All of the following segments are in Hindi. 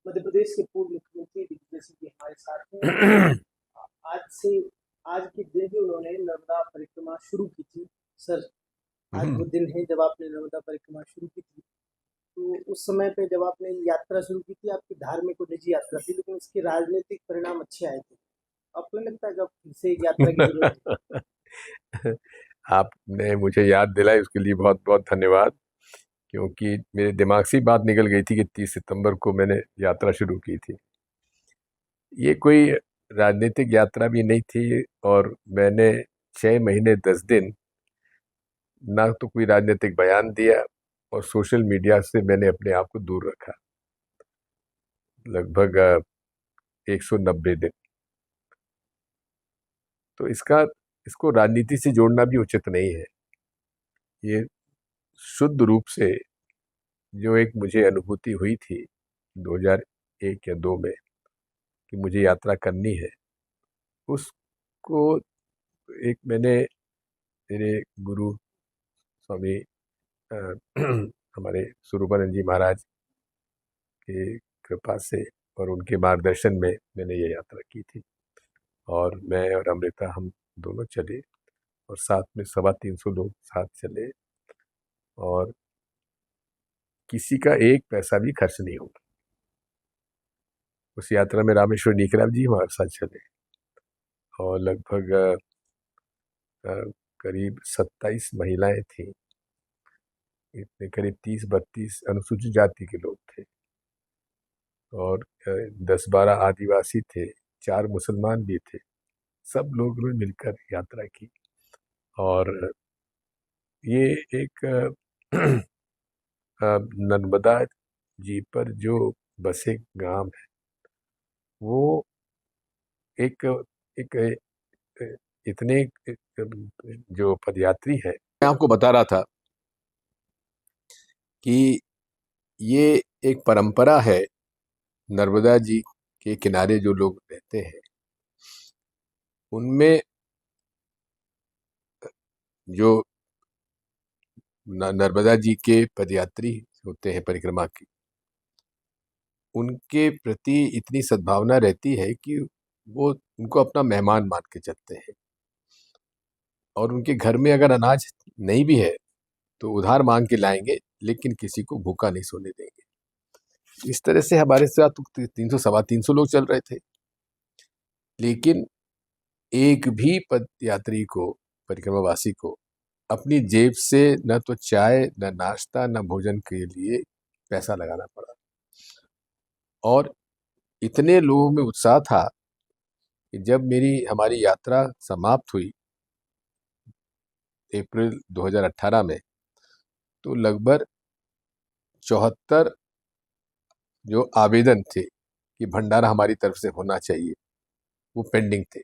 मध्य प्रदेश के पूर्व मुख्यमंत्री दिग्विजय सिंह जी हमारे साथ हैं। आज से आज के दिन ही उन्होंने नर्मदा परिक्रमा शुरू की थी। सर, आज वो दिन है जब आपने नर्मदा परिक्रमा शुरू की थी। तो उस समय पे जब आपने यात्रा शुरू की थी, आपकी धार्मिक और निजी यात्रा थी, लेकिन उसके राजनीतिक परिणाम अच्छे आए थे। आपको नहीं लगता कि अब फिर से एक यात्रा की जरूरत है? आपने मुझे याद दिलाई, उसके लिए बहुत बहुत धन्यवाद। क्योंकि मेरे दिमाग से ही बात निकल गई थी कि 30 सितंबर को मैंने यात्रा शुरू की थी। ये कोई राजनीतिक यात्रा भी नहीं थी, और मैंने 6 महीने 10 दिन ना तो कोई राजनीतिक बयान दिया, और सोशल मीडिया से मैंने अपने आप को दूर रखा लगभग 190 दिन। तो इसको राजनीति से जोड़ना भी उचित नहीं है। ये शुद्ध रूप से जो एक मुझे अनुभूति हुई थी 2001 या 2 में कि मुझे यात्रा करनी है, उसको एक मैंने मेरे गुरु स्वामी अ, हमारे स्वरूपानंद जी महाराज की कृपा से और उनके मार्गदर्शन में मैंने ये यात्रा की थी। और मैं और अमृता हम दोनों चले, और साथ में 325 लोग साथ चले, और किसी का एक पैसा भी खर्च नहीं हुआ। उस यात्रा में रामेश्वर नीकराम जी हमारे साथ चले, और लगभग अ, करीब 27 महिलाएं थीं। इतने करीब 30-32 अनुसूचित जाति के लोग थे, और 10-12 आदिवासी थे, 4 मुसलमान भी थे। सब लोगों ने मिलकर यात्रा की। और ये एक नर्मदा जी पर जो बसे गांव है, वो एक एक इतने जो पदयात्री है, मैं आपको बता रहा था कि ये एक परंपरा है। नर्मदा जी के किनारे जो लोग रहते हैं, उनमें जो नर्मदा जी के पदयात्री होते हैं परिक्रमा की, उनके प्रति इतनी सद्भावना रहती है कि वो उनको अपना मेहमान मान के चलते हैं। और उनके घर में अगर अनाज नहीं भी है तो उधार मांग के लाएंगे, लेकिन किसी को भूखा नहीं सोने देंगे। इस तरह से हमारे साथ 300-325 लोग चल रहे थे, लेकिन एक भी पद यात्री को, परिक्रमावासी को, अपनी जेब से न तो चाय, न नाश्ता, न भोजन के लिए पैसा लगाना पड़ा। और इतने लोगों में उत्साह था कि जब हमारी यात्रा समाप्त हुई अप्रैल 2018 में, तो लगभग 74 जो आवेदन थे कि भंडारा हमारी तरफ से होना चाहिए, वो पेंडिंग थे।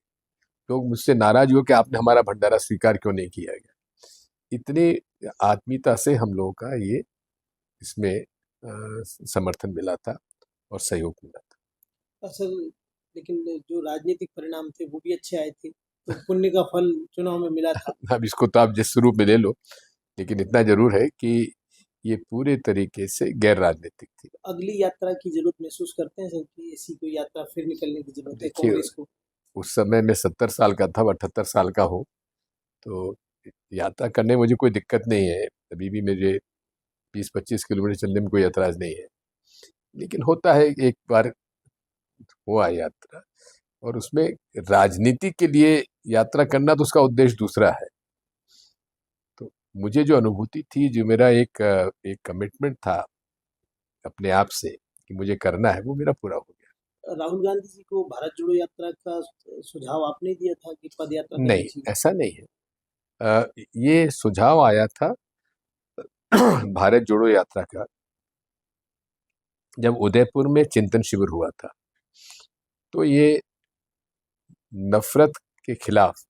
लोग मुझसे नाराज हुए कि आपने हमारा भंडारा स्वीकार क्यों नहीं किया गया। इतनी आत्मीयता से हम लोगों का ये इसमें समर्थन मिला था और सहयोग मिला था। असल लेकिन जो राजनीतिक परिणाम थे वो भी अच्छे आए थे, तो पुण्य का फल चुनाव में मिला था। अब इसको तो आप जिस स्वरूप में ले लो, लेकिन इतना जरूर है कि ये पूरे तरीके से गैर राजनीतिक थी। अगली यात्रा की जरूरत महसूस करते हैं सर कि ऐसी कोई यात्रा फिर निकलने की जरूरत है देखिए, कांग्रेस को? उस समय मैं 70 साल का था, 78 साल का हूँ, तो यात्रा करने में मुझे कोई दिक्कत नहीं है। अभी भी मुझे 20-25 किलोमीटर चलने में कोई एतराज नहीं है। लेकिन होता है, एक बार हुआ यात्रा, और उसमें राजनीति के लिए यात्रा करना, तो उसका उद्देश्य दूसरा है। तो मुझे जो अनुभूति थी, जो मेरा एक कमिटमेंट था अपने आप से कि मुझे करना है, वो मेरा पूरा हो गया। राहुल गांधी जी को भारत जोड़ो यात्रा का सुझाव आपने दिया था कि पद यात्रा करनी नहीं, चाहिए? ऐसा नहीं है। ये सुझाव आया था भारत जोड़ो यात्रा का, जब उदयपुर में चिंतन शिविर हुआ था। तो ये नफरत के खिलाफ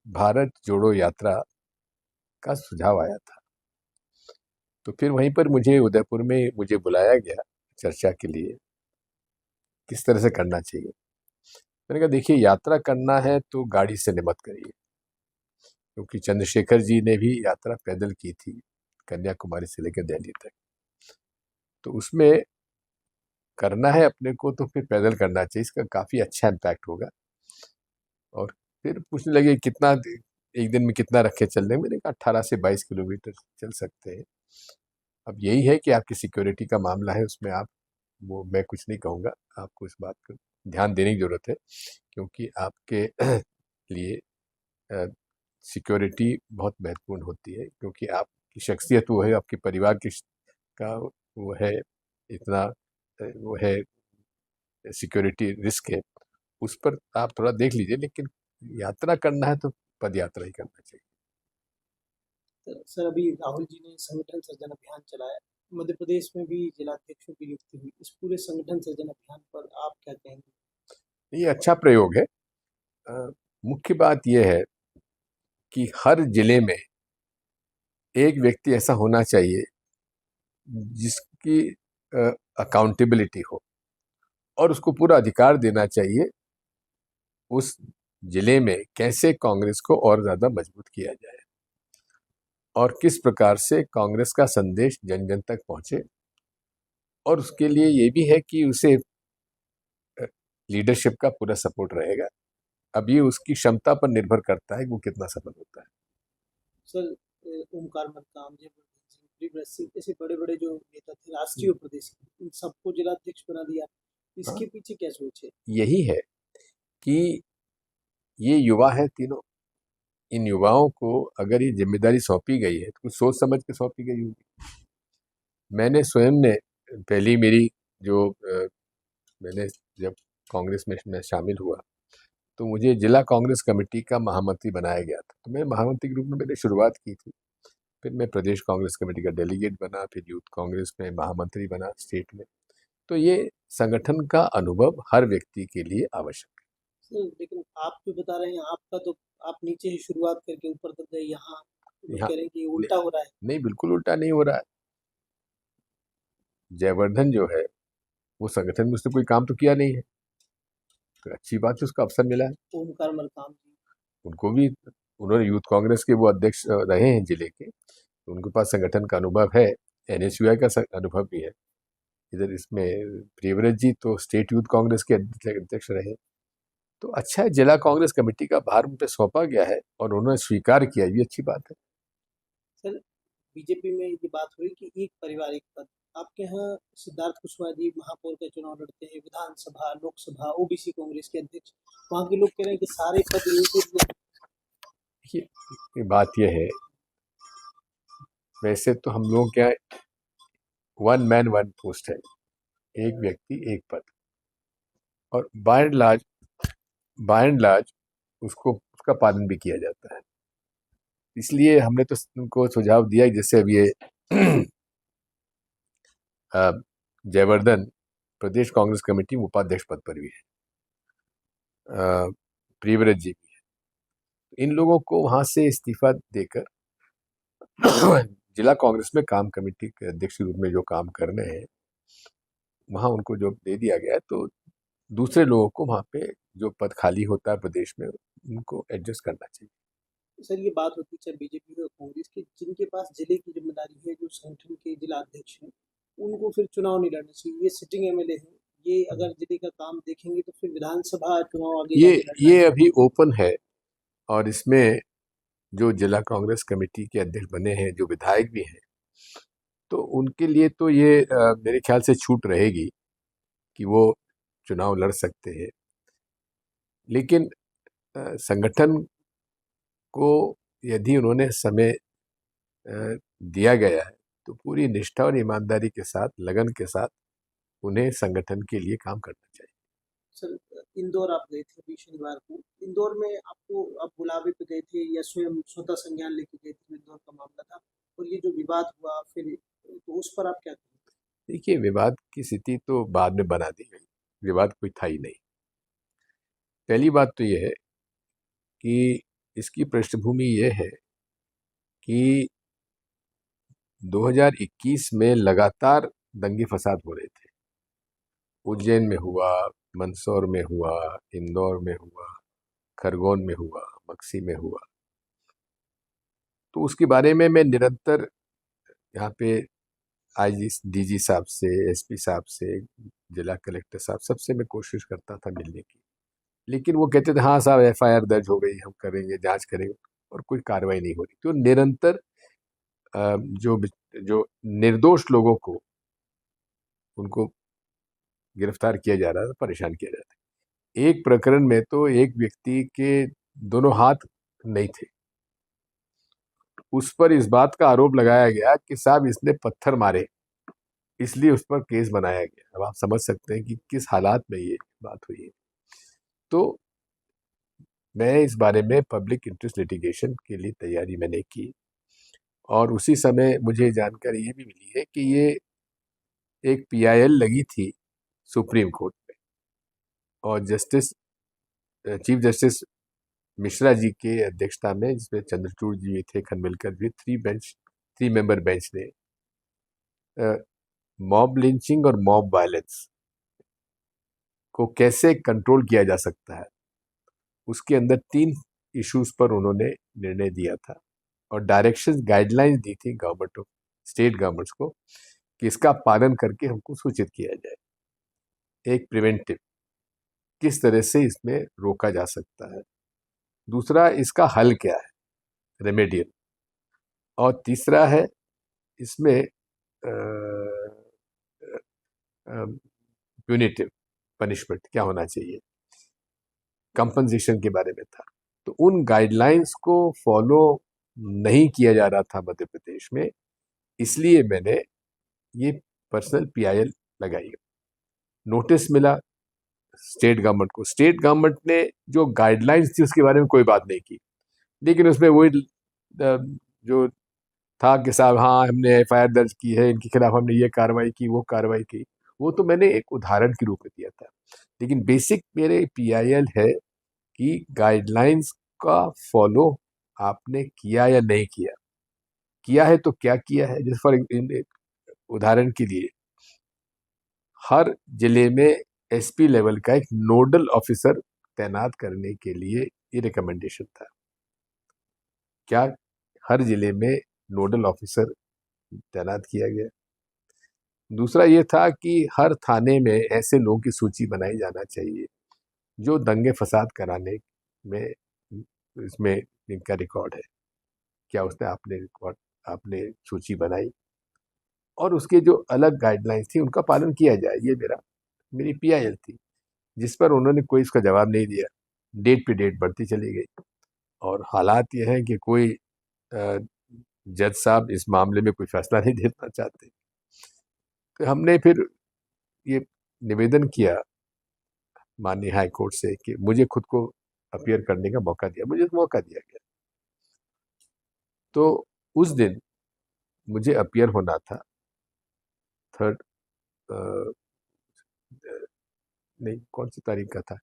भारत जोड़ो यात्रा का सुझाव आया था। तो फिर वहीं पर उदयपुर में मुझे बुलाया गया चर्चा के लिए, किस तरह से करना चाहिए। मैंने कहा, देखिए, यात्रा करना है तो गाड़ी से मत करिए, क्योंकि चंद्रशेखर जी ने भी यात्रा पैदल की थी, कन्याकुमारी से लेकर दिल्ली तक। तो उसमें करना है अपने को तो फिर पैदल करना चाहिए, इसका काफ़ी अच्छा इम्पैक्ट होगा। और फिर पूछने लगे कितना एक दिन में कितना रखे चलने, मैंने कहा 18 से 22 किलोमीटर चल सकते हैं। अब यही है कि आपकी सिक्योरिटी का मामला है, उसमें आप वो मैं कुछ नहीं कहूँगा, आपको इस बात पर ध्यान देने की ज़रूरत है, क्योंकि आपके लिए सिक्योरिटी बहुत महत्वपूर्ण होती है, क्योंकि आपकी शख्सियत वो है, आपके परिवार की का वो है, इतना वो है, सिक्योरिटी रिस्क है, उस पर आप थोड़ा देख लीजिए। लेकिन यात्रा करना है तो पद यात्रा ही करना चाहिए। सर अभी राहुल जी ने संगठन सृजन अभियान चलाया, मध्य प्रदेश में भी जिलाध्यक्षों की नियुक्ति हुई, इस पूरे संगठन सृजन अभियान पर आप क्या कहेंगे? ये अच्छा प्रयोग है। मुख्य बात यह है कि हर जिले में एक व्यक्ति ऐसा होना चाहिए जिसकी अकाउंटेबिलिटी हो, और उसको पूरा अधिकार देना चाहिए उस जिले में कैसे कांग्रेस को और ज्यादा मजबूत किया जाए और किस प्रकार से कांग्रेस का संदेश जन जन तक पहुंचे। और उसके लिए ये भी है कि उसे लीडरशिप का पूरा सपोर्ट रहेगा। अब ये उसकी क्षमता पर निर्भर करता है कि वो कितना सफल होता है। सर ओमकार मरकाम, जयवर्धन सिंह, प्रियव्रत सिंह ऐसे बड़े बड़े जो नेता थे राष्ट्रीय और प्रदेश, इन सबको जिलाध्यक्ष बना दिया, हाँ, इसके पीछे क्या सोच है? यही है कि ये युवा है तीनों, इन युवाओं को अगर ये जिम्मेदारी सौंपी गई है तो कुछ सोच समझ के सौंपी गई होगी। मैंने स्वयं ने पहली मेरी जो मैंने जब कांग्रेस में मैं शामिल हुआ तो मुझे जिला कांग्रेस कमेटी का महामंत्री बनाया गया था। तो मैं महामंत्री के रूप में मैंने शुरुआत की थी, फिर मैं प्रदेश कांग्रेस कमेटी का डेलीगेट बना, फिर यूथ कांग्रेस में महामंत्री बना स्टेट में। तो ये संगठन का अनुभव हर व्यक्ति के लिए आवश्यक सर लेकिन आप जो बता रहे हैं, आपका तो आप नीचे से शुरुआत करके ऊपर तक गए, यहाँ है। लोग यहाँ कह रहे हैं कि उल्टा हो रहा है। नहीं, बिल्कुल उल्टा नहीं हो रहा है। जयवर्धन जो है वो संगठन में उसने कोई काम तो किया नहीं है, तो अच्छी बात है, उसका अवसर मिला है। ओमकार मरकाम जी, उनको भी, उन्होंने यूथ कांग्रेस के वो अध्यक्ष रहे हैं जिले के, तो उनके पास संगठन का अनुभव है, एनएसयूआई का अनुभव भी है। इधर इसमें प्रियव्रत जी तो स्टेट यूथ कांग्रेस के अध्यक्ष रहे। तो अच्छा है, जिला कांग्रेस कमेटी का भार उन पे सौंपा गया है और उन्होंने स्वीकार किया, ये अच्छी बात है। सर बीजेपी में ये बात हुई कि एक परिवार एक पद, आपके यहाँ सिद्धार्थ कुशवाहा जी महापौर का चुनाव लड़ते हैं, विधानसभा लोकसभा ओबीसी कांग्रेस के अध्यक्ष, वहाँ के लोग कह रहे हैं कि सारे पद इनके लिए। देखिए, बात यह है, वैसे तो हम लोग क्या, वन मैन वन पोस्ट है, एक व्यक्ति एक पद, और बाय एंड लार्ज उसको उसका पालन भी किया जाता है। इसलिए हमने तो उनको सुझाव दिया कि जैसे अब ये जयवर्धन प्रदेश कांग्रेस कमेटी में उपाध्यक्ष पद पर भी है, प्रियव्रत जी भी है, इन लोगों को वहां से इस्तीफा देकर जिला कांग्रेस में काम कमेटी के अध्यक्ष के रूप में जो काम करने हैं वहां उनको जो दे दिया गया है, तो दूसरे लोगों को वहां पे जो पद खाली होता है प्रदेश में उनको एडजस्ट करना चाहिए। सर ये बात होती है बीजेपी और कांग्रेस की, जिनके पास जिले की जिम्मेदारी है, जो संगठन के जिला अध्यक्ष हैं, उनको फिर चुनाव नहीं लड़ना चाहिए। ये सिटिंग एमएलए हैं, ये अगर जिले का काम देखेंगे तो फिर विधानसभा चुनाव आगे ये जाके लड़ना ये है। अभी ओपन है, और इसमें जो जिला कांग्रेस कमेटी के अध्यक्ष बने हैं जो विधायक भी हैं, तो उनके लिए तो ये मेरे ख्याल से छूट रहेगी कि वो चुनाव लड़ सकते हैं। लेकिन संगठन को यदि उन्होंने समय दिया गया है तो पूरी निष्ठा और ईमानदारी के साथ, लगन के साथ उन्हें संगठन के लिए काम करना चाहिए। सर इंदौर आप गए थे अभी शनिवार को, इंदौर में आपको आप बुलावे पे गए थे या स्वयं स्वतः संज्ञान लेके गए थे? इंदौर का मामला था और ये जो विवाद हुआ फिर, तो उस पर आप क्या कहेंगे? देखिए, विवाद की स्थिति तो बाद में बना दी गई, विवाद कोई था ही नहीं। पहली बात तो यह है कि इसकी पृष्ठभूमि यह है कि 2021 में लगातार दंगे फसाद हो रहे थे। उज्जैन में हुआ, मंदसौर में हुआ, इंदौर में हुआ, खरगोन में हुआ, मक्सी में हुआ। तो उसके बारे में मैं निरंतर यहाँ पे आईजी डीजी साहब से, एसपी साहब से, जिला कलेक्टर साहब, सबसे मैं कोशिश करता था मिलने की, लेकिन वो कहते थे हाँ साहब एफआईआर दर्ज हो गई, हम करेंगे, जांच करेंगे, और कोई कार्रवाई नहीं हो रही। तो निरंतर जो जो निर्दोष लोगों को उनको गिरफ्तार किया जा रहा था, परेशान किया जा रहा था। एक प्रकरण में तो एक व्यक्ति के दोनों हाथ नहीं थे, उस पर इस बात का आरोप लगाया गया कि साहब इसने पत्थर मारे, इसलिए उस पर केस बनाया गया। अब आप समझ सकते हैं कि किस हालात में ये बात हुई है। तो मैं इस बारे में पब्लिक इंटरेस्ट लिटिगेशन के लिए तैयारी मैंने की, और उसी समय मुझे जानकारी ये भी मिली है कि ये एक पीआईएल लगी थी सुप्रीम कोर्ट में, और चीफ जस्टिस मिश्रा जी के अध्यक्षता में, जिसमें चंद्रचूड़ जी भी थे, खनविलकर भी, 3 मेंबर बेंच ने मॉब लिंचिंग और मॉब वायलेंस को कैसे कंट्रोल किया जा सकता है, उसके अंदर 3 इश्यूज पर उन्होंने निर्णय दिया था, और डायरेक्शन गाइडलाइंस दी थी गवर्नमेंट ऑफ स्टेट गवर्नमेंट्स को कि इसका पालन करके हमको सूचित किया जाए। एक प्रिवेंटिव, किस तरह से इसमें रोका जा सकता है, दूसरा इसका हल क्या है, रेमेडियल, और तीसरा है इसमें प्यूनिटिव पनिशमेंट क्या होना चाहिए, कंपनसेशन के बारे में था। तो उन गाइडलाइंस को फॉलो नहीं किया जा रहा था मध्य प्रदेश में, इसलिए मैंने ये पर्सनल पीआईएल लगाई। नोटिस मिला स्टेट गवर्नमेंट को, स्टेट गवर्नमेंट ने जो गाइडलाइंस थी उसके बारे में कोई बात नहीं की, लेकिन उसमें वही जो था कि साहब हाँ हमने एफआईआर दर्ज की है, इनके खिलाफ हमने ये कार्रवाई की, वो कार्रवाई की, वो तो मैंने एक उदाहरण के रूप में दिया था। लेकिन बेसिक मेरे पीआईएल है कि गाइडलाइंस का फॉलो आपने किया या नहीं किया, किया है तो क्या किया है। जैसे फॉर उदाहरण के लिए, हर जिले में एसपी लेवल का एक नोडल ऑफिसर तैनात करने के लिए ये रिकमेंडेशन था। क्या हर जिले में नोडल ऑफिसर तैनात किया गया? दूसरा ये था कि हर थाने में ऐसे लोगों की सूची बनाई जाना चाहिए जो दंगे फसाद कराने में, इसमें इनका रिकॉर्ड है। क्या उसने आपने सूची बनाई, और उसके जो अलग गाइडलाइंस थी उनका पालन किया जाए, ये मेरी पीआईएल थी, जिस पर उन्होंने कोई इसका जवाब नहीं दिया। डेट पे डेट बढ़ती चली गई, और हालात ये हैं कि कोई जज साहब इस मामले में कोई फैसला नहीं देना चाहते। तो हमने फिर ये निवेदन किया माननीय हाई कोर्ट से कि मुझे खुद को अपीयर करने का मौका दिया, मुझे मौका दिया गया। तो उस दिन मुझे अपीयर होना था 3 नहीं, कौन सी तारीख का था,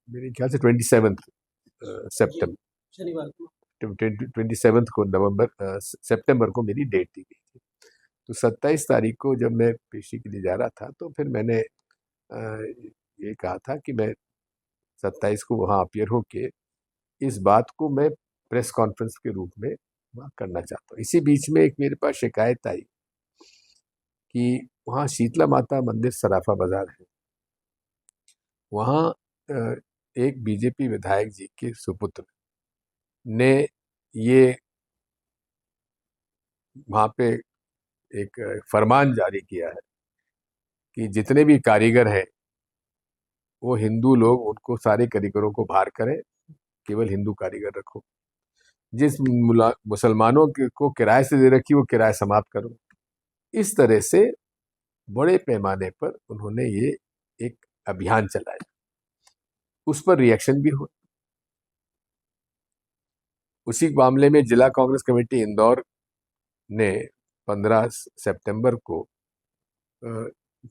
मेरे ख्याल से 27 सितंबर, शनिवार को 27 को सितंबर को मेरी डेट दी गई थी। तो 27 तारीख को जब मैं पेशी के लिए जा रहा था, तो फिर मैंने ये कहा था कि मैं 27 को वहाँ अपीयर होके इस बात को मैं प्रेस कॉन्फ्रेंस के रूप में वहाँ करना चाहता हूँ। इसी बीच में एक मेरे पास शिकायत आई कि वहाँ शीतला माता मंदिर सराफा बाजार है, वहाँ एक बीजेपी विधायक जी के सुपुत्र ने ये वहाँ पे एक फरमान जारी किया है कि जितने भी कारीगर हैं वो हिंदू लोग, उनको सारे कारीगरों को बाहर करें, केवल हिंदू कारीगर रखो। जिस मुसलमानों को किराए से दे रखी वो किराया समाप्त करो। इस तरह से बड़े पैमाने पर उन्होंने ये एक अभियान चलाया, उस पर रिएक्शन भी हुआ। उसी मामले में जिला कांग्रेस कमेटी इंदौर ने 15 सितंबर को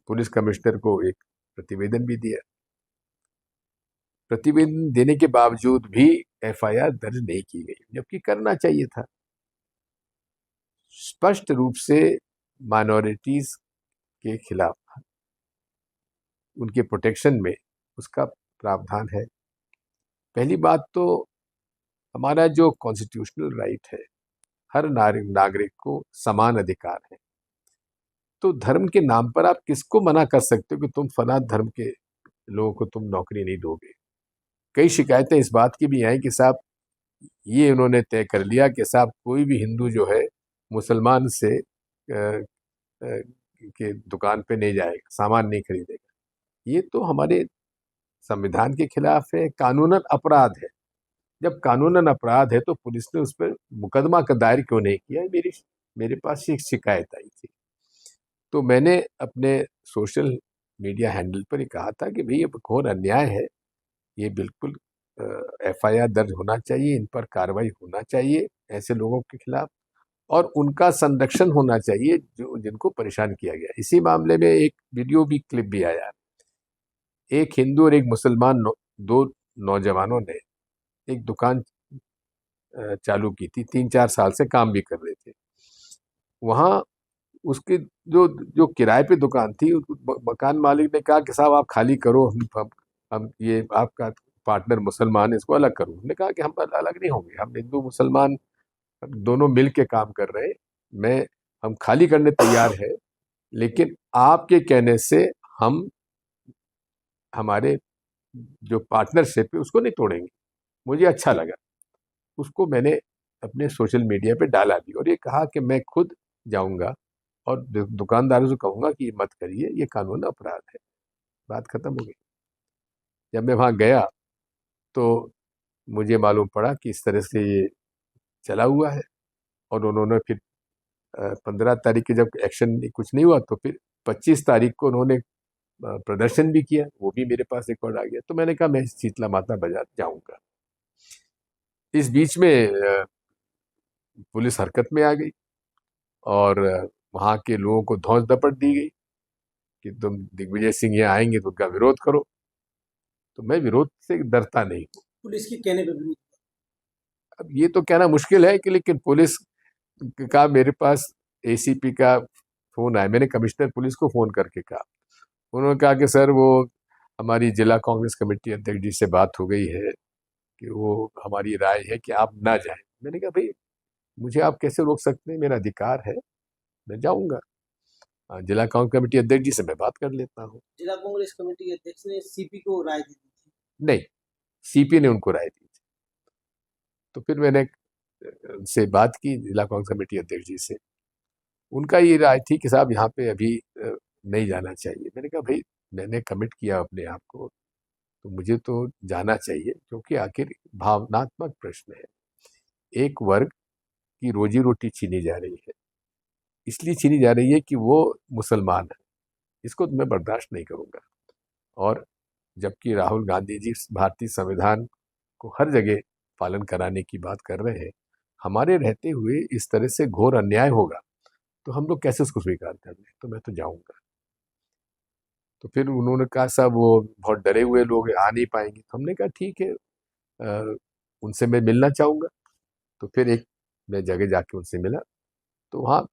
पुलिस कमिश्नर को एक प्रतिवेदन भी दिया। प्रतिवेदन देने के बावजूद भी एफआईआर दर्ज नहीं की गई, जबकि करना चाहिए था। स्पष्ट रूप से माइनॉरिटीज के खिलाफ, उनके प्रोटेक्शन में उसका प्रावधान है। पहली बात तो हमारा जो कॉन्स्टिट्यूशनल राइट है हर नागरिक को समान अधिकार है। तो धर्म के नाम पर आप किसको मना कर सकते हो कि तुम फला धर्म के लोगों को तुम नौकरी नहीं दोगे। कई शिकायतें इस बात की भी आई कि साहब ये उन्होंने तय कर लिया कि साहब कोई भी हिंदू जो है मुसलमान से के दुकान पे नहीं जाएगा, सामान नहीं खरीदेगा। ये तो हमारे संविधान के खिलाफ है, कानूनन अपराध है। जब कानूनन अपराध है तो पुलिस ने उस पर मुकदमा का दायर क्यों नहीं किया। मेरे पास एक शिकायत आई थी, तो मैंने अपने सोशल मीडिया हैंडल पर ही कहा था कि भाई ये घोर अन्याय है, ये बिल्कुल एफआईआर दर्ज होना चाहिए, इन पर कार्रवाई होना चाहिए ऐसे लोगों के खिलाफ, और उनका संरक्षण होना चाहिए जो जिनको परेशान किया गया। इसी मामले में एक वीडियो भी क्लिप भी आया, एक हिंदू और एक मुसलमान दो नौजवानों ने एक दुकान चालू की थी, 3-4 साल से काम भी कर रहे थे वहां। उसके जो जो किराए पे दुकान थी, मकान मालिक ने कहा कि साहब आप खाली करो, हम ये आपका पार्टनर मुसलमान है, इसको अलग करो। हमने कहा कि हम अलग नहीं होंगे, हम हिंदू मुसलमान दोनों मिल के काम कर रहे हैं, हम खाली करने तैयार है, लेकिन आपके कहने से हम हमारे जो पार्टनरशिप है उसको नहीं तोड़ेंगे। मुझे अच्छा लगा, उसको मैंने अपने सोशल मीडिया पे डाला भी, और ये कहा कि मैं खुद जाऊंगा और दुकानदारों से कहूंगा कि ये मत करिए, ये कानून अपराध है। बात खत्म हो गई। जब मैं वहां गया तो मुझे मालूम पड़ा कि इस तरह से ये चला हुआ है, और उन्होंने फिर 15 तारीख की जब एक्शन कुछ नहीं हुआ तो फिर 25 तारीख को उन्होंने प्रदर्शन भी किया, वो भी मेरे पास रिकॉर्ड आ गया। तो मैंने कहा मैं शीतला माता बाजार जाऊंगा। इस बीच में पुलिस हरकत में आ गई और वहां के लोगों को धौंस दपट दी गई कि तुम दिग्विजय सिंह यहाँ आएंगे तो उनका विरोध करो। तो मैं विरोध से डरता नहीं हूँ। पुलिस के कहने पे विरोध। अब ये तो कहना मुश्किल है कि, लेकिन पुलिस का मेरे पास एसीपी का फोन आया, मैंने कमिश्नर पुलिस को फोन करके कहा। उन्होंने कहा कि सर वो हमारी जिला कांग्रेस कमेटी अध्यक्ष जी से बात हो गई है कि वो हमारी राय है कि आप ना जाएं। मैंने कहा भाई मुझे आप कैसे रोक सकते हैं, मेरा अधिकार है, मैं जाऊंगा। जिला कांग्रेस कमेटी अध्यक्ष जी से मैं बात कर लेता हूँ। जिला कांग्रेस कमेटी अध्यक्ष ने सीपी को राय दी थी? नहीं, सीपी ने उनको राय दी थी। तो फिर मैंने से बात की जिला कांग्रेस कमेटी अध्यक्ष जी से, उनका ये राय थी कि साहब यहाँ पे अभी नहीं जाना चाहिए। मैंने कहा भाई मैंने कमिट किया अपने आप को, तो मुझे तो जाना चाहिए, क्योंकि आखिर भावनात्मक प्रश्न है। एक वर्ग की रोजी रोटी छीनी जा रही है, इसलिए छीनी जा रही है कि वो मुसलमान है, इसको तो मैं बर्दाश्त नहीं करूंगा। और जबकि राहुल गांधी जी भारतीय संविधान को हर जगह पालन कराने की बात कर रहे हैं, हमारे रहते हुए इस तरह से घोर अन्याय होगा तो हम लोग कैसे उसको स्वीकार कर लें। तो मैं तो जाऊंगा। तो फिर उन्होंने कहा साहब वो बहुत डरे हुए लोग आ नहीं पाएंगे। तो हमने कहा ठीक है, उनसे मैं मिलना चाहूंगा। तो फिर एक मैं जगह जाके उनसे मिला, तो वहाँ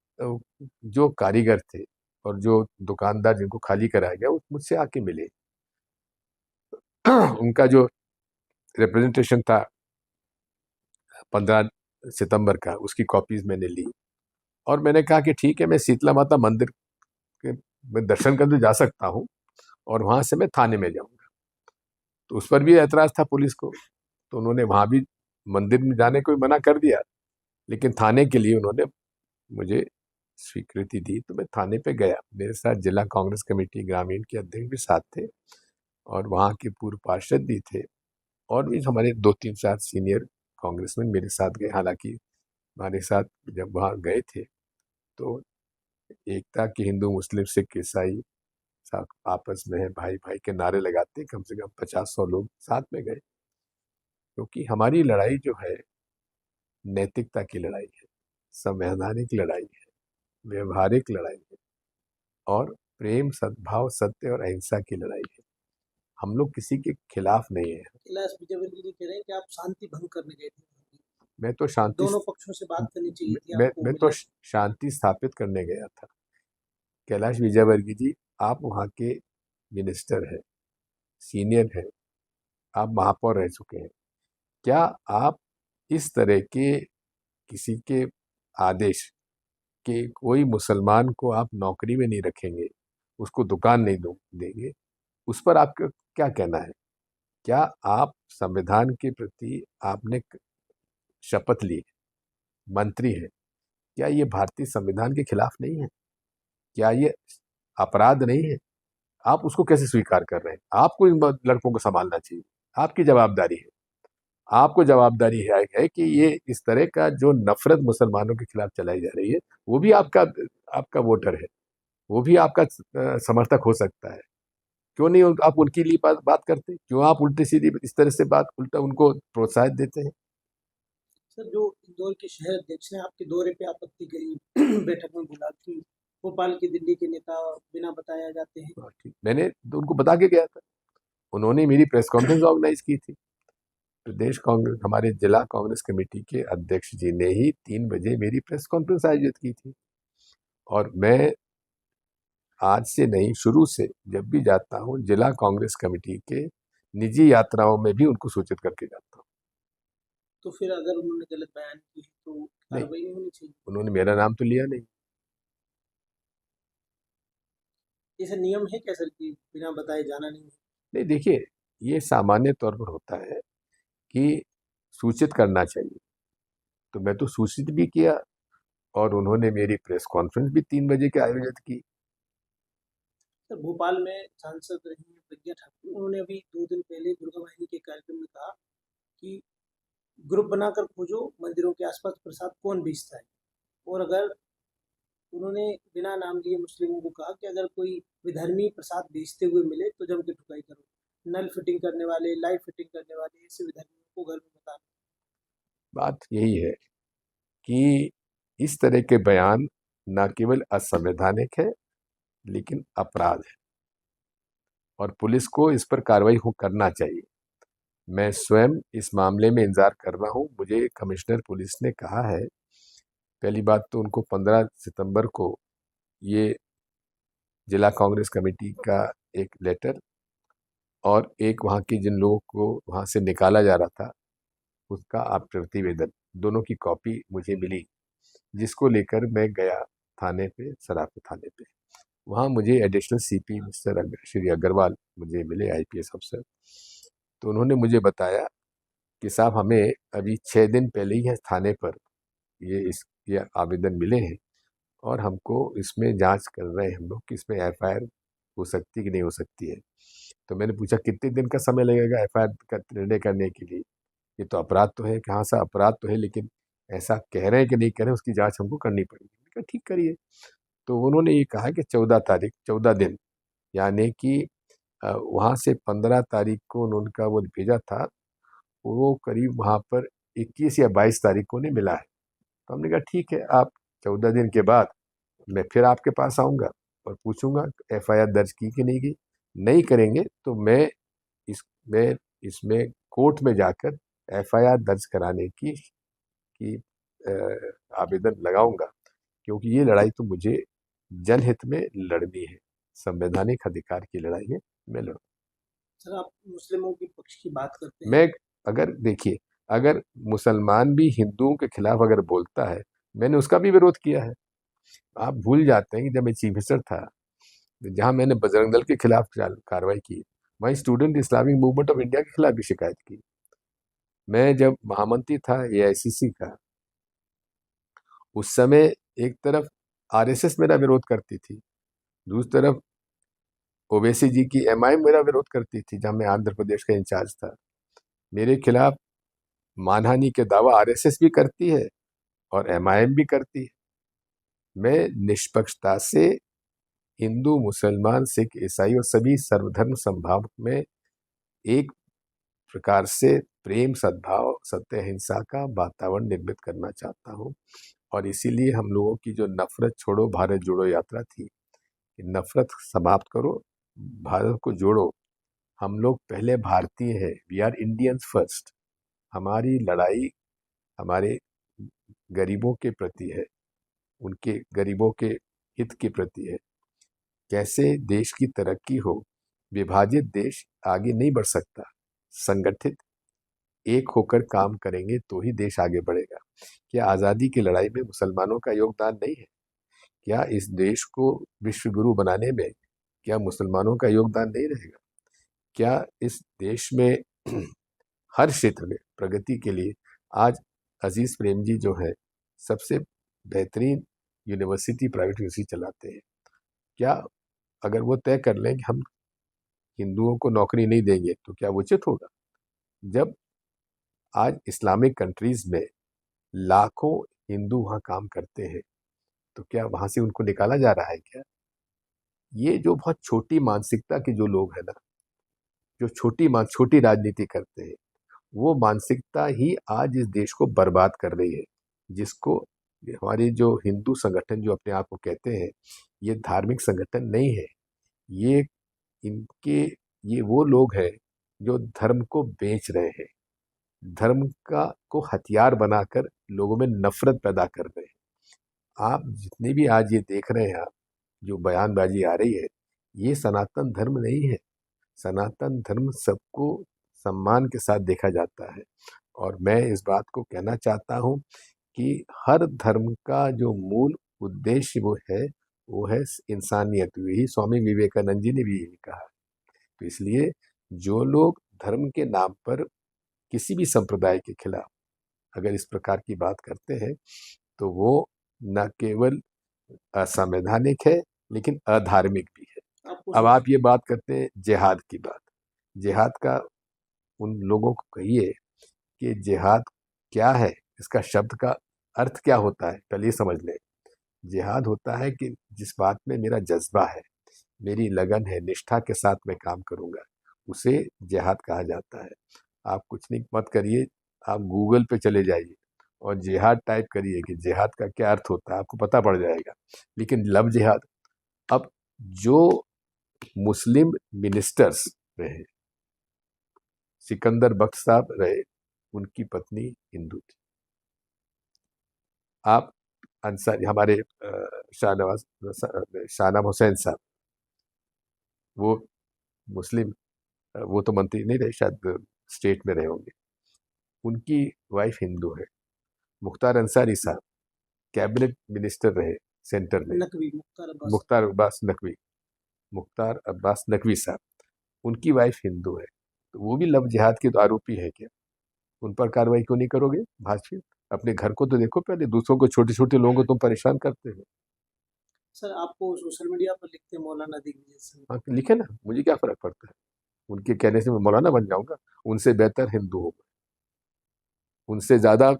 जो कारीगर थे और जो दुकानदार जिनको खाली कराया गया वो मुझसे आके मिले। उनका जो रिप्रेजेंटेशन था 15 सितंबर का, उसकी कॉपीज मैंने ली, और मैंने कहा कि ठीक है मैं शीतला माता मंदिर के मैं दर्शन करने जा सकता हूँ और वहां से मैं थाने में जाऊंगा। तो उस पर भी ऐतराज था पुलिस को, तो उन्होंने वहां भी मंदिर में जाने को भी मना कर दिया, लेकिन थाने के लिए उन्होंने मुझे स्वीकृति दी। तो मैं थाने पे गया, मेरे साथ जिला कांग्रेस कमेटी ग्रामीण के अध्यक्ष भी साथ थे, और वहाँ के पूर्व पार्षद भी थे, और भी हमारे 2-3-4 सीनियर कांग्रेसमैन मेरे साथ गए। हालांकि हमारे साथ जब वहाँ गए थे तो एकता की हिंदू मुस्लिम सिख ईसाई सब आपस में है, भाई भाई के नारे लगाते कम से कम 50-100 लोग साथ में गए, क्योंकि हमारी लड़ाई जो है नैतिकता की लड़ाई है, संवैधानिक लड़ाई है, व्यवहारिक लड़ाई है, और प्रेम सद्भाव सत्य और अहिंसा की लड़ाई है। हम लोग किसी के खिलाफ नहीं है। कैलाश विजयवर्गीय जी कह रहे हैं कि आप शांति भंग करने गए थे। मैं तो शांति दोनों पक्षों से बात करनी चाहिए थी मैं, आपको। मैं तो शांति स्थापित करने गया था। कैलाश विजयवर्गीय जी, आप वहाँ के मिनिस्टर हैं, सीनियर हैं, आप महापौर रह चुके हैं। क्या आप इस तरह के किसी के आदेश कि कोई मुसलमान को आप नौकरी में नहीं रखेंगे, उसको दुकान नहीं देंगे, उस पर आपका क्या कहना है? क्या आप संविधान के प्रति आपने शपथ ली है, मंत्री है, क्या ये भारतीय संविधान के खिलाफ नहीं है? क्या ये अपराध नहीं है? आप उसको कैसे स्वीकार कर रहे हैं? आपको इन लड़कों को संभालना चाहिए, आपकी जवाबदारी है। आपको जवाबदारी है कि ये इस तरह का जो नफरत मुसलमानों के खिलाफ चलाई जा रही है, वो भी आपका आपका वोटर है, वो भी आपका समर्थक हो सकता है। क्यों नहीं आप उनके लिए बात करते? क्यों आप उल्टी सीधी इस तरह से बात उल्टा उनको प्रोत्साहित देते हैं? सर, जो इंदौर के शहर अध्यक्ष ने आपके दौरे पे आपत्ति करी बैठक में बोला कि भोपाल की दिल्ली के नेता बिना बताया जाते हैं। हाँ, ठीक। मैंने तो उनको बता के गया था, उन्होंने मेरी प्रेस कॉन्फ्रेंस ऑर्गेनाइज की थी। प्रदेश कांग्रेस, हमारे जिला कांग्रेस कमेटी के अध्यक्ष जी ने ही 3 बजे मेरी प्रेस कॉन्फ्रेंस आयोजित की थी। और मैं आज से नहीं, शुरू से जब भी जाता हूँ जिला कांग्रेस कमेटी के निजी यात्राओं में भी उनको सूचित करके जाता हूँ। तो फिर अगर उन्होंने गलत बयान की है तो नहीं, कार्रवाई नहीं होनी चाहिए? उन्होंने मेरा नाम तो लिया नहीं। ऐसा नियम है क्या सर कि बिना बताए जाना नहीं है? नहीं, देखिए, ये सामान्य तौर पर होता है कि सूचित करना चाहिए, तो मैं तो सूचित भी किया और उन्होंने मेरी प्रेस कॉन्फ्रेंस भी 3 बजे के आयोजित की। सर, भोपाल में सांसद रही हैं प्रज्ञा ठाकुर, उन्होंने अभी 2 दिन पहले दुर्गा वाहिनी के कार्यक्रम में कहा कि ग्रुप बनाकर खोजो मंदिरों के आसपास प्रसाद कौन बेचता है। और अगर उन्होंने बिना नाम लिए मुस्लिमों को कहा कि अगर कोई विधर्मी प्रसाद बेचते हुए मिले तो जम के ठुकाई करो। नल फिटिंग करने वाले, लाइट फिटिंग करने वाले ऐसे विधर्मियों को घर में बताना। बात यही है कि इस तरह के बयान न केवल असंवैधानिक है, लेकिन अपराध है और पुलिस को इस पर कार्रवाई करना चाहिए। मैं स्वयं इस मामले में इंतजार कर रहा हूं। मुझे कमिश्नर पुलिस ने कहा है, पहली बात तो उनको 15 सितंबर को ये जिला कांग्रेस कमेटी का एक लेटर और एक वहाँ के जिन लोगों को वहाँ से निकाला जा रहा था उसका आप प्रतिवेदन, दोनों की कॉपी मुझे मिली, जिसको लेकर मैं गया थाने पे, सराफा थाने पे। वहाँ मुझे additional CP mister Shri Agarwal मुझे मिले, आईपीएस अफसर। तो उन्होंने मुझे बताया कि साहब, हमें अभी 6 दिन पहले ही थाने पर ये आवेदन मिले हैं और हमको इसमें जांच कर रहे हैं हम लोग कि इसमें एफआईआर हो सकती कि नहीं हो सकती है। तो मैंने पूछा कितने दिन का समय लगेगा एफआईआर का निर्णय करने के लिए? ये तो अपराध तो है। कहाँ सा अपराध तो है, लेकिन ऐसा कह रहे हैं कि नहीं कह रहे हैं, उसकी जांच हमको करनी पड़ेगी। मैंने कहा ठीक करिए। तो उन्होंने ये कहा कि 14 तारीख, 14 दिन, यानी कि वहाँ से 15 तारीख को उनका वो भेजा था, वो करीब वहाँ पर 21 या 22 तारीख को उन्हें मिला है। तो हमने कहा ठीक है, आप 14 दिन के बाद मैं फिर आपके पास आऊँगा और पूछूंगा एफआईआर दर्ज की कि नहीं की। नहीं करेंगे तो मैं इसमें कोर्ट में जाकर एफआईआर दर्ज कराने की आवेदन लगाऊंगा, क्योंकि ये लड़ाई तो मुझे जनहित में लड़नी है, संवैधानिक अधिकार की लड़ाई है, मैं लड़ूँ। सर, आप मुस्लिमों के पक्ष की बात करते हैं। मैं अगर देखिए, अगर मुसलमान भी हिंदुओं के खिलाफ अगर बोलता है, मैंने उसका भी विरोध किया है। आप भूल जाते हैं कि जब मैं चीफ मिनिस्टर था, जहां मैंने बजरंग दल के खिलाफ कार्रवाई की, वहीं student Islamic movement of India के खिलाफ भी शिकायत की। मैं जब महामंत्री था एआईसीसी का, उस समय एक तरफ आरएसएस मेरा विरोध करती थी, दूसरी तरफ ओवैसी जी की एमआईएम मेरा विरोध करती थी, जहां मैं आंध्र प्रदेश का इंचार्ज था। मेरे खिलाफ मानहानि के दावा आरएसएस भी करती है और एमआईएम भी करती है। मैं निष्पक्षता से हिंदू, मुसलमान, सिख, ईसाई और सभी सर्वधर्म समभाव में एक प्रकार से प्रेम, सद्भाव, सत्य, अहिंसा का वातावरण निर्मित करना चाहता हूँ। और इसीलिए हम लोगों की जो नफरत छोड़ो भारत जोड़ो यात्रा थी, नफरत समाप्त करो, भारत को जोड़ो। हम लोग पहले भारतीय हैं, वी आर इंडियंस फर्स्ट। हमारी लड़ाई हमारे गरीबों के प्रति है, उनके गरीबों के हित के प्रति है। कैसे देश की तरक्की हो, विभाजित देश आगे नहीं बढ़ सकता। संगठित एक होकर काम करेंगे तो ही देश आगे बढ़ेगा। क्या आज़ादी की लड़ाई में मुसलमानों का योगदान नहीं है? क्या इस देश को विश्व गुरु बनाने में क्या मुसलमानों का योगदान नहीं रहेगा? क्या इस देश में हर क्षेत्र में प्रगति के लिए आज अजीज प्रेम जी जो है सबसे बेहतरीन यूनिवर्सिटी, प्राइवेट यूनिवर्सिटी चलाते हैं, क्या अगर वो तय कर लें कि हम हिंदुओं को नौकरी नहीं देंगे तो क्या वो उचित होगा? जब आज इस्लामिक कंट्रीज में लाखों हिंदू वहाँ काम करते हैं तो क्या वहाँ से उनको निकाला जा रहा है क्या? ये जो बहुत छोटी मानसिकता के जो लोग हैं ना, जो छोटी राजनीति करते हैं, वो मानसिकता ही आज इस देश को बर्बाद कर रही है। जिसको हमारी जो हिंदू संगठन जो अपने आप को कहते हैं, ये धार्मिक संगठन नहीं है। ये इनके ये वो लोग हैं जो धर्म को बेच रहे हैं, धर्म का को हथियार बनाकर लोगों में नफरत पैदा कर रहे हैं। आप जितने भी आज ये देख रहे हैं, आप जो बयानबाजी आ रही है, ये सनातन धर्म नहीं है। सनातन धर्म सबको सम्मान के साथ देखा जाता है। और मैं इस बात को कहना चाहता हूँ कि हर धर्म का जो मूल उद्देश्य वो है इंसानियत। यही स्वामी विवेकानंद जी ने भी यही कहा। तो इसलिए जो लोग धर्म के नाम पर किसी भी संप्रदाय के खिलाफ अगर इस प्रकार की बात करते हैं तो वो न केवल असंवैधानिक है लेकिन अधार्मिक भी है। अब आप ये बात करते हैं जिहाद की बात, जिहाद का उन लोगों को कहिए कि जिहाद क्या है, इसका शब्द का अर्थ क्या होता है, पहले ये समझ लें। जिहाद होता है कि जिस बात में मेरा जज्बा है, मेरी लगन है, निष्ठा के साथ मैं काम करूंगा, उसे जिहाद कहा जाता है। आप कुछ नहीं मत करिए, आप गूगल पे चले जाइए और जिहाद टाइप करिए कि जिहाद का क्या अर्थ होता है, आपको पता पड़ जाएगा। लेकिन लव जिहाद, अब जो मुस्लिम मिनिस्टर्स रहे, सिकंदर बख्श साहब रहे, उनकी पत्नी हिंदू थी। आप अंसारी हमारे शाहनवाज हुसैन साहब, वो मुस्लिम, वो तो मंत्री नहीं रहे, शायद स्टेट में रहे होंगे, उनकी वाइफ हिंदू है। मुख्तार अंसारी साहब कैबिनेट मिनिस्टर रहे सेंटर में, मुख्तार अब्बास नकवी साहब, उनकी वाइफ हिंदू है। तो वो भी लव जिहाद के आरोपी है क्या? उन पर कार्रवाई क्यों नहीं करोगे भाजपा? अपने घर को तो देखो पहले, दूसरों को, छोटे छोटे लोगों को तुम परेशान करते हो। सर आपको सोशल मीडिया पर लिखते हैं मौलाना दिग्विजय सिंह। हाँ लिखे ना, मुझे क्या फर्क पड़ता है, उनके कहने से मैं मौलाना बन जाऊंगा? उनसे बेहतर हिंदू हूँ, उनसे ज्यादा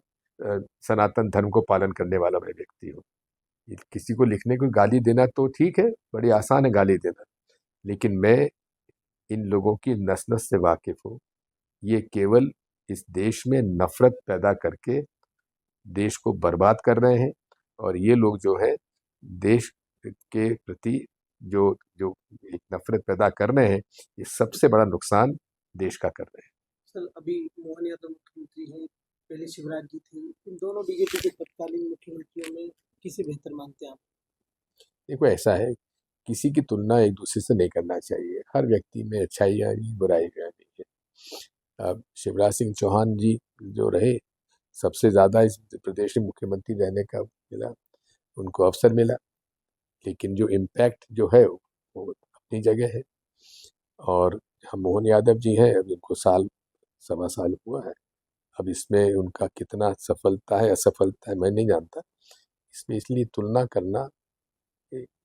सनातन धर्म को पालन करने वाला मैं व्यक्ति हूँ। किसी को लिखने को गाली देना तो ठीक है, बड़ी आसान है गाली देना, लेकिन मैं इन लोगों की नस नस से वाकिफ हूँ। ये केवल इस देश में नफरत पैदा करके देश को बर्बाद कर रहे हैं। और ये लोग जो है देश के प्रति जो जो एक नफरत पैदा कर रहे हैं, ये सबसे बड़ा नुकसान देश का कर रहे हैं। सर अभी मोहन यादव मुख्यमंत्री हैं, पहले शिवराज जी थे, इन दोनों बीजेपी के तत्कालीन मुख्यमंत्रियों में किसे बेहतर मानते हैं आप? देखो ऐसा है, किसी की तुलना एक दूसरे से नहीं करना चाहिए। हर व्यक्ति में अच्छाइयाँ भी, बुराइयाँ भी है। अब शिवराज सिंह चौहान जी जो रहे, सबसे ज़्यादा इस प्रदेश के मुख्यमंत्री रहने का मिला, उनको अवसर मिला, लेकिन जो इम्पैक्ट जो है वो अपनी जगह है। और हम मोहन यादव जी हैं, अब इनको सवा साल हुआ है। अब इसमें उनका कितना सफलता है असफलता है मैं नहीं जानता, इसमें इसलिए तुलना करना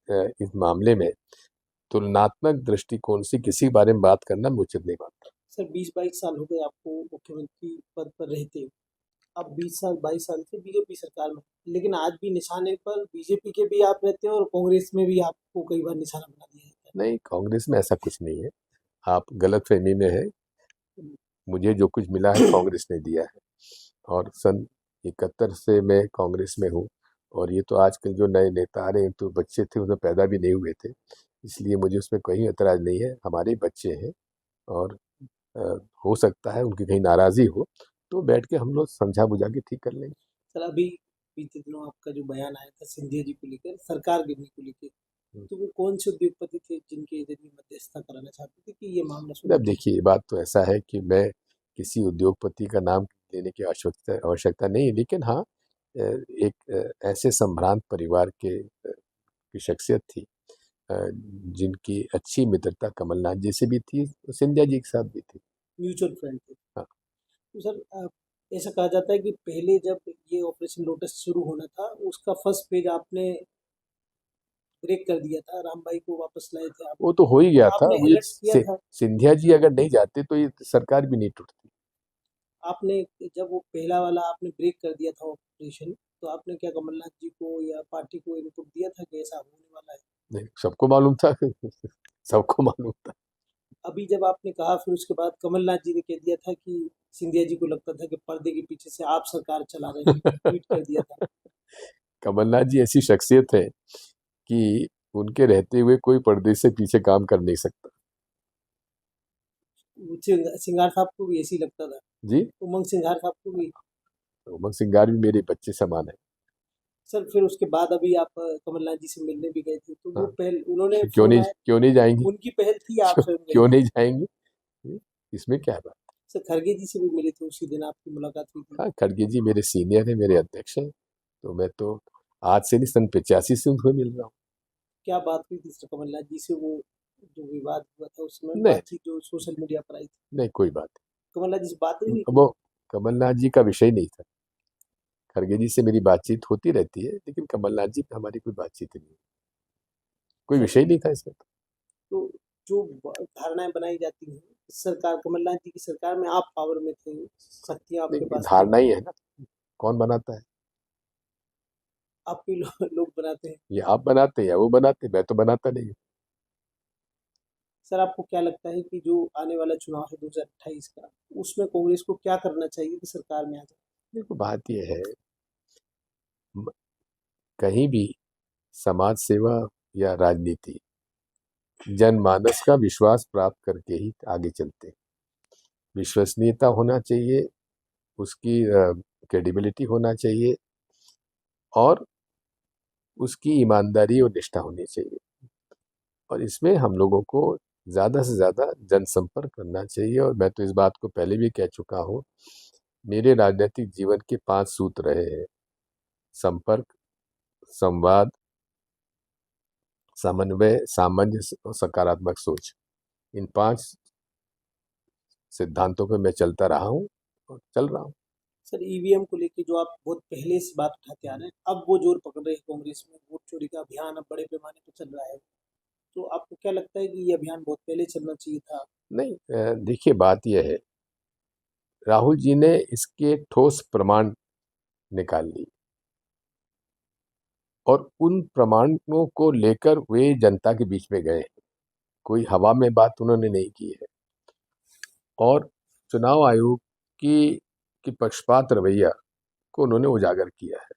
इस मामले में तुलनात्मक दृष्टिकोण से किसी के बारे में बात करना मैं उचित नहीं मानता। सर 20-22 साल हो गए आपको मुख्यमंत्री पद पर रहते, अब 22 साल से बीजेपी सरकार में, लेकिन आज भी निशाने पर बीजेपी के भी आप रहते हैं और कांग्रेस में भी आपको कई बार निशाना बना दिया जाता है। नहीं, कांग्रेस में ऐसा कुछ नहीं है, आप गलत फहमी में है। मुझे जो कुछ मिला है कांग्रेस ने दिया है, और सन 71 से मैं कांग्रेस में हूँ। और ये तो आजकल जो नए नेता आ रहे हैं तो बच्चे थे, उसमें पैदा भी नहीं हुए थे, इसलिए मुझे उसमें कोई एतराज़ नहीं है। हमारे बच्चे हैं और अ, हो सकता है उनकी कहीं नाराज़ी हो तो बैठ के हम लोग समझा बुझा के ठीक कर लेंगे। सर अभी बीते दिनों आपका जो बयान आया था सिंधिया जी को लेकर, सरकार गिरने को लेकर, तो वो कौन से उद्योगपति थे जिनके जरिए मध्यस्थता कराना चाहते थे कि ये मामला सुलझे? अब देखिए, बात तो ऐसा है कि मैं किसी उद्योगपति का नाम लेने की आवश्यकता नहीं है, लेकिन हाँ, एक ऐसे संभ्रांत परिवार के की शख्सियत थी, जिनकी अच्छी मित्रता कमलनाथ जी से भी थी, सिंधिया जी के साथ भी थी। म्यूचुअल फ्रेंड थे। हाँ। तो सर ऐसा कहा जाता है कि पहले जब ये ऑपरेशन लोटस शुरू होना था, उसका फर्स्ट पेज आपने ब्रेक कर दिया था, रामबाई को वापस लाए थे आप। वो तो हो ही गया था। आपने ये अलर्ट किया था। सिंधिया जी अगर नहीं जाते तो ये सरकार भी नहीं टूटती। आपने जब वो पहला वाला आपने ब्रेक कर दिया था ऑपरेशन, तो आपने क्या कमलनाथ जी को या पार्टी को इनपुट दिया था कि ऐसा होने वाला है? नहीं, सबको मालूम था सबको मालूम था। अभी जब आपने कहा, फिर उसके बाद कमलनाथ जी ने कह दिया था कि सिंधिया जी को लगता था कि पर्दे के पीछे से आप सरकार चला रहे हैं, ट्वीट कर दिया था। कमलनाथ जी ऐसी शख्सियत है कि उनके रहते हुए कोई पर्दे से पीछे काम कर नहीं सकता। सिंगार साहब को भी ऐसी लगता था। जी, उमंग सिंघार साहब को भी। उमंग सिंगार भी मेरे बच्चे समान है। सर फिर उसके बाद अभी आप कमलनाथ जी से मिलने भी गए थे, तो वो हाँ, पहल उन्होंने क्यों फोन आया, नहीं जाएंगे? उनकी पहल थी, आप स्वयं गए क्यों थे? नहीं जाएंगे? इसमें क्या है बात? सर खरगे जी से भी मिले थे, उसी दिन आपकी मुलाकात हुई थी। हाँ, खड़गे जी मेरे सीनियर है, मेरे अध्यक्ष हैं, तो मैं तो आज से नहीं, सन 85 से उनको मिल रहा हूँ। क्या बात हुई थी सर कमलनाथ जी से? वो जो विवाद हुआ था उसमें नहीं, बातचीत जो सोशल मीडिया पर आई थी, नहीं, कोई बात कमलनाथ जी से बात ही नहीं। नहीं की? वो कमलनाथ जी का विषय नहीं था। खड़गे जी से मेरी बातचीत होती रहती है, लेकिन कमलनाथ जी पे हमारी कोई बातचीत नहीं, कोई सर विषय नहीं था इसमें। तो जो धारणाएं बनाई जाती हैं, सरकार कमलनाथ जी की सरकार में आप पावर में थे, शक्तियां आपके नहीं, पास थी, धारणा ही है ना, कौन बनाता है? आपके लोग बनाते हैं। ये आप बनाते हैं या वो बनाते हैं, मैं तो बनाता नहीं हूँ। सर आपको क्या लगता है कि जो आने वाला चुनाव है 2028 का, उसमें कांग्रेस को क्या करना चाहिए कि सरकार में आ जाए? देखो, बात ये है, म- कहीं भी समाज सेवा या राजनीति जनमानस का विश्वास प्राप्त करके ही आगे चलते हैं। विश्वसनीयता होना चाहिए, उसकी क्रेडिबिलिटी होना चाहिए, और उसकी ईमानदारी और निष्ठा होनी चाहिए। और इसमें हम लोगों को ज़्यादा से ज़्यादा जनसंपर्क करना चाहिए। और मैं तो इस बात को पहले भी कह चुका हूँ, मेरे राजनीतिक जीवन के 5 सूत्र रहे हैं: संपर्क, संवाद, समन्वय, सामंजस्य और सकारात्मक सोच। इन 5 सिद्धांतों पे मैं चलता रहा हूँ और चल रहा हूँ। सर ईवीएम को लेके जो आप बहुत पहले से बात उठाते आ रहे हैं, अब वो जोर पकड़ रहे हैं कांग्रेस में, वोट चोरी का अभियान अब बड़े पैमाने पर चल रहा है, तो आपको क्या लगता है कि ये अभियान बहुत पहले चलना चाहिए था? नहीं, देखिए, बात यह है, राहुल जी ने इसके ठोस प्रमाण निकाल लिए, और उन प्रमाणों को लेकर वे जनता के बीच में गए। कोई हवा में बात उन्होंने नहीं की है। और चुनाव आयोग की पक्षपात रवैया को उन्होंने उजागर किया है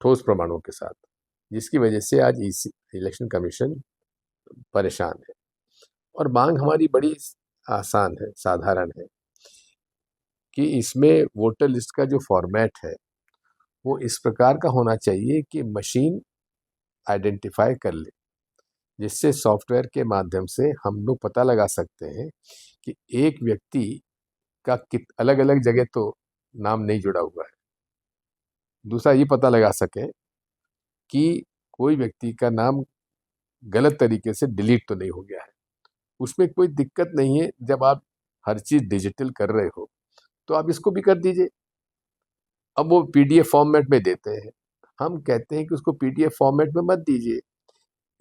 ठोस प्रमाणों के साथ, जिसकी वजह से आज इलेक्शन कमीशन परेशान है। और मांग हमारी बड़ी आसान है, साधारण है, कि इसमें वोटर लिस्ट का जो फॉर्मेट है वो इस प्रकार का होना चाहिए कि मशीन आइडेंटिफाई कर ले, जिससे सॉफ्टवेयर के माध्यम से हम लोग पता लगा सकते हैं कि एक व्यक्ति का अलग अलग जगह तो नाम नहीं जुड़ा हुआ है। दूसरा, ये पता लगा सके कि कोई व्यक्ति का नाम गलत तरीके से डिलीट तो नहीं हो गया है। उसमें कोई दिक्कत नहीं है, जब आप हर चीज डिजिटल कर रहे हो तो आप इसको भी कर दीजिए। अब वो पीडीएफ फॉर्मेट में देते हैं, हम कहते हैं कि उसको पीडीएफ फॉर्मेट में मत दीजिए,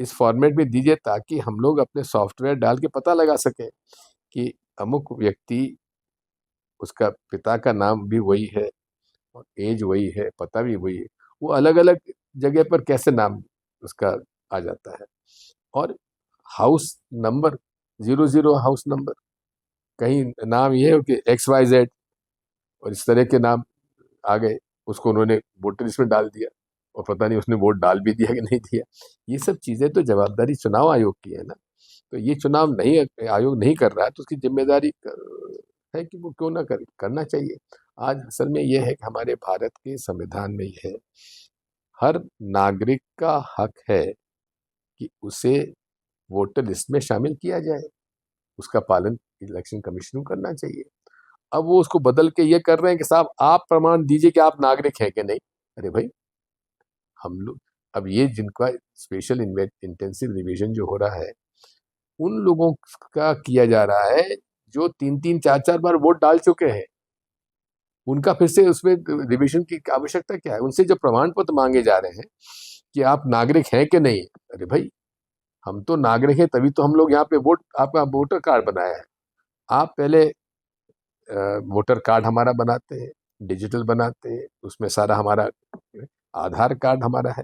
इस फॉर्मेट में दीजिए, ताकि हम लोग अपने सॉफ्टवेयर डाल के पता लगा सकें कि अमुक व्यक्ति, उसका पिता का नाम भी वही है और एज वही है, पता भी वही है, वो अलग अलग जगह पर कैसे नाम उसका आ जाता है। और हाउस नंबर, 00 हाउस नंबर, कहीं नाम ये हो कि XYZ और इस तरह के नाम आ गए, उसको उन्होंने वोटर लिस्ट में डाल दिया, और पता नहीं उसने वोट डाल भी दिया कि नहीं दिया। ये सब चीज़ें तो जवाबदारी चुनाव आयोग की है ना। तो ये चुनाव नहीं, आयोग नहीं कर रहा है, तो उसकी जिम्मेदारी है कि वो क्यों ना करना चाहिए। आज असल में ये है कि हमारे भारत के संविधान में ये है, हर नागरिक का हक है कि उसे वोटर लिस्ट में शामिल किया जाए, उसका पालन इलेक्शन कमीशन को करना चाहिए। अब वो उसको बदल के ये कर रहे हैं कि साहब आप प्रमाण दीजिए कि आप नागरिक हैं कि नहीं। अरे भाई, हम लोग अब ये जिनका स्पेशल इंटेंसिव रिवीजन जो हो रहा है, उन लोगों का किया जा रहा है जो 3-3 4-4 बार वोट डाल चुके हैं। उनका फिर से उसमें रिवीजन की आवश्यकता क्या है? उनसे जो प्रमाण पत्र मांगे जा रहे हैं कि आप नागरिक हैं कि नहीं, अरे भाई, हम तो नागरिक हैं, तभी तो हम लोग यहाँ पे आपका वोटर कार्ड बनाया है। आप पहले वोटर कार्ड हमारा बनाते हैं, डिजिटल बनाते हैं, उसमें सारा हमारा आधार कार्ड हमारा है,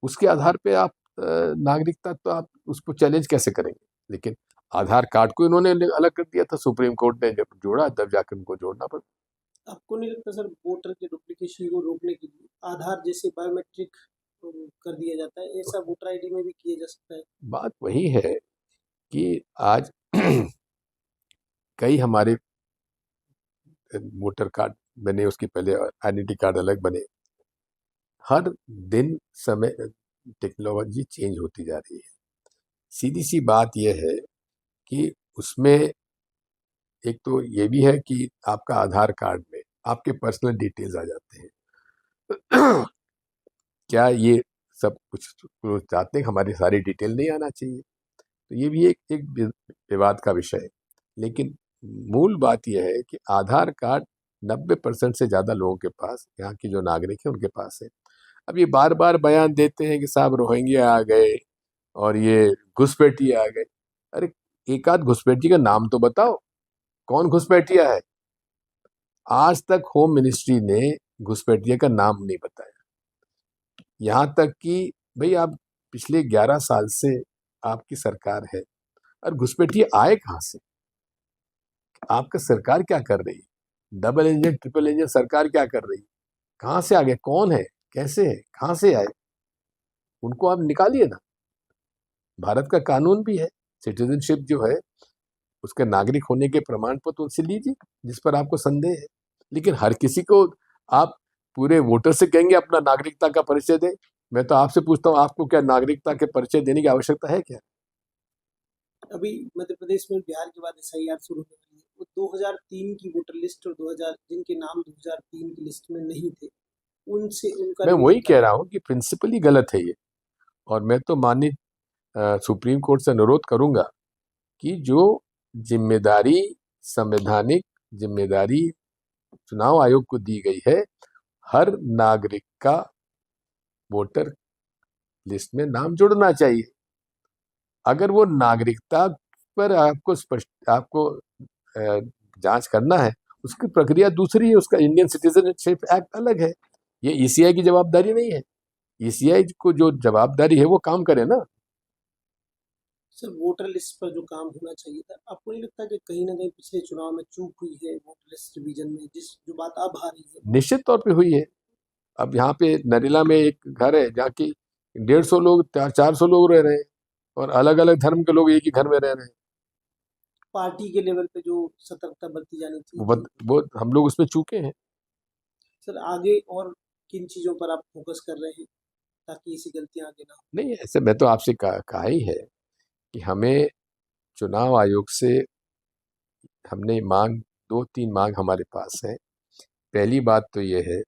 उसके आधार पे आप नागरिकता, तो आप उसको चैलेंज कैसे करेंगे? लेकिन आधार कार्ड को इन्होंने अलग कर दिया था, सुप्रीम कोर्ट ने जब जोड़ा तब जाकर उनको जोड़ना पड़ा। आपको नहीं लगता सर वोटर के डुप्लीकेशन को रोकने के लिए आधार जैसे बायोमेट्रिक कर दिया जाता है, ऐसा वोटर आईडी में भी किया जा सकता है? बात वही है कि आज कई हमारे वोटर कार्ड बने, उसके पहले आइडेंटिटी कार्ड अलग बने। हर दिन समय टेक्नोलॉजी चेंज होती जा रही है। सीधी सी बात यह है कि उसमें एक तो ये भी है कि आपका आधार कार्ड में आपके पर्सनल डिटेल्स आ जाते हैं। क्या ये सब कुछ लोग चाहते हैं हमारी सारी डिटेल नहीं आना चाहिए? तो ये भी एक विवाद का विषय है। लेकिन मूल बात यह है कि आधार कार्ड 90% से ज़्यादा लोगों के पास, यहाँ की जो नागरिक है उनके पास है। अब ये बार बार बयान देते हैं कि साहब रोहिंग्या आ गए और ये घुसपैठिए आ गए। अरे, एक आध घुसपैठी का नाम तो बताओ, कौन घुसपैठिया है? आज तक होम मिनिस्ट्री ने घुसपैठिया का नाम नहीं बताया। यहाँ तक कि भाई, आप पिछले 11 साल से आपकी सरकार है, और घुसपैठिए आए कहाँ से? आपका सरकार क्या कर रही है? डबल इंजन ट्रिपल इंजन सरकार क्या कर रही है? कहाँ से आ गए? कौन है? कैसे है? कहाँ से आए? उनको आप निकालिए ना। भारत का कानून भी है, सिटीजनशिप जो है उसके नागरिक होने के प्रमाण पत्र उनसे लीजिए जिस पर आपको संदेह है। लेकिन हर किसी को आप पूरे वोटर से कहेंगे अपना नागरिकता का परिचय दें? मैं तो आपसे पूछता हूँ, आपको क्या नागरिकता के परिचय देने की आवश्यकता है क्या? अभी मध्य प्रदेश में बिहार के बाद एसआईआर शुरू हो रही है, वो 2003 की वोटर लिस्ट और 2000 जिनके नाम 2003 की लिस्ट में नहीं थे, उनसे उनका मैं वही रिवीजन कह करना। रहा हूँ कि प्रिंसिपली गलत है ये। और मैं तो माननीय सुप्रीम कोर्ट से अनुरोध करूंगा कि जो जिम्मेदारी, संवैधानिक जिम्मेदारी चुनाव आयोग को दी गई है, हर नागरिक का वोटर लिस्ट में नाम जुड़ना चाहिए। अगर वो नागरिकता पर आपको जांच करना है, उसकी प्रक्रिया दूसरी है, उसका इंडियन सिटीजनशिप एक्ट अलग है। ये ईसीआई की जवाबदारी नहीं है। ईसीआई को जो जवाबदारी है वो काम करे ना। सर वोटर लिस्ट पर जो काम होना चाहिए था, आपको नहीं लगता कि कहीं ना कहीं पिछले चुनाव में चूक हुई है वोटर लिस्ट रिवीजन में, जिस जो बात अब आ रही है? निश्चित तौर पे हुई है। अब यहाँ पे नरेला में एक घर है जहाँ की 150 लोग, 400 लोग रह रहे हैं, और अलग अलग धर्म के लोग एक ही घर में रह रहे हैं। पार्टी के लेवल पे जो सतर्कता बरती जानी वो चाहिए थी। वो हम लोग उसमें चूके हैं। सर आगे और किन चीजों पर आप फोकस कर रहे हैं ताकि ऐसी गलतियां आगे ना हो? नहीं, ऐसे मैं तो आपसे कहा ही है कि हमें चुनाव आयोग से हमने मांग, 2-3 मांग हमारे पास है। पहली बात तो ये है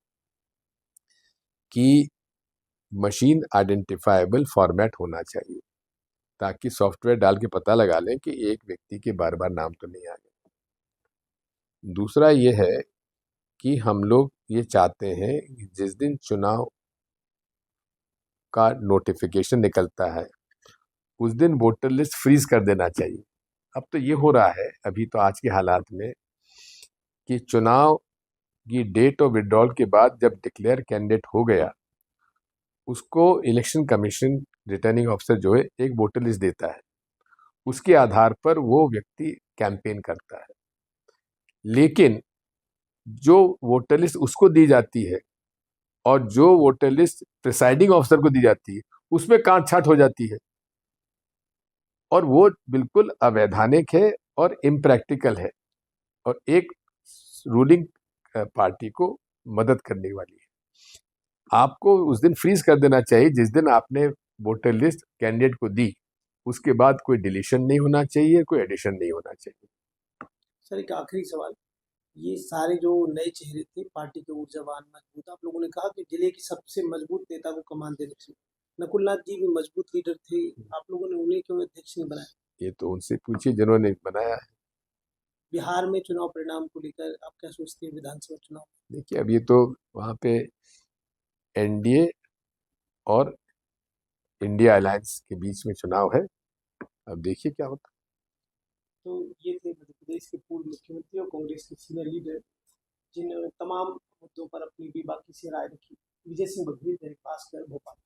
कि मशीन आइडेंटिफाइबल फॉर्मेट होना चाहिए, ताकि सॉफ्टवेयर डाल के पता लगा लें कि एक व्यक्ति के बार बार नाम तो नहीं आ गए। दूसरा ये है कि हम लोग ये चाहते हैं कि जिस दिन चुनाव का नोटिफिकेशन निकलता है उस दिन वोटर लिस्ट फ्रीज कर देना चाहिए। अब तो ये हो रहा है अभी तो आज के हालात में कि चुनाव की डेट और विड्रॉल के बाद जब डिक्लेयर कैंडिडेट हो गया, उसको इलेक्शन कमीशन रिटर्निंग ऑफिसर जो है एक वोटर लिस्ट देता है, उसके आधार पर वो व्यक्ति कैंपेन करता है। लेकिन जो वोटर लिस्ट उसको दी जाती है और जो वोटर लिस्ट प्रिसाइडिंग ऑफिसर को दी जाती है, उसमें काट छाट हो जाती है, और वो बिल्कुल अवैधानिक है और इम्प्रैक्टिकल है, और एक रूलिंग पार्टी को मदद करने वाली है। आपको उस दिन फ्रीज कर देना चाहिए जिस दिन आपने वोटर लिस्ट कैंडिडेट को दी, उसके बाद कोई डिलीशन नहीं होना चाहिए, कोई एडिशन नहीं होना चाहिए। सर एक आखिरी सवाल, ये सारे जो नए चेहरे थे पार्टी के ऊर्जावान मजबूत, आप लोगों ने कहा कि जिले की सबसे मजबूत नेता को कमान देने से नकुलनाथ जी भी मजबूत लीडर थे, आप लोगों ने उन्हें क्यों अध्यक्ष नहीं बनाया? ये तो उनसे पूछिए जिन्होंने बनाया है। बिहार में चुनाव परिणाम को लेकर आप क्या सोचते हैं? विधानसभा चुनाव देखिए अब ये तो वहाँ पे एनडीए और इंडिया अलायंस के बीच में चुनाव है, अब देखिए क्या होता है। तो ये थे मध्य प्रदेश के पूर्व मुख्यमंत्री और कांग्रेस के सीनियर लीडर जिन्होंने तमाम मुद्दों पर अपनी बेबाकी से राय रखी। विजय सिंह बघेल, दैनिक भास्कर, भोपाल।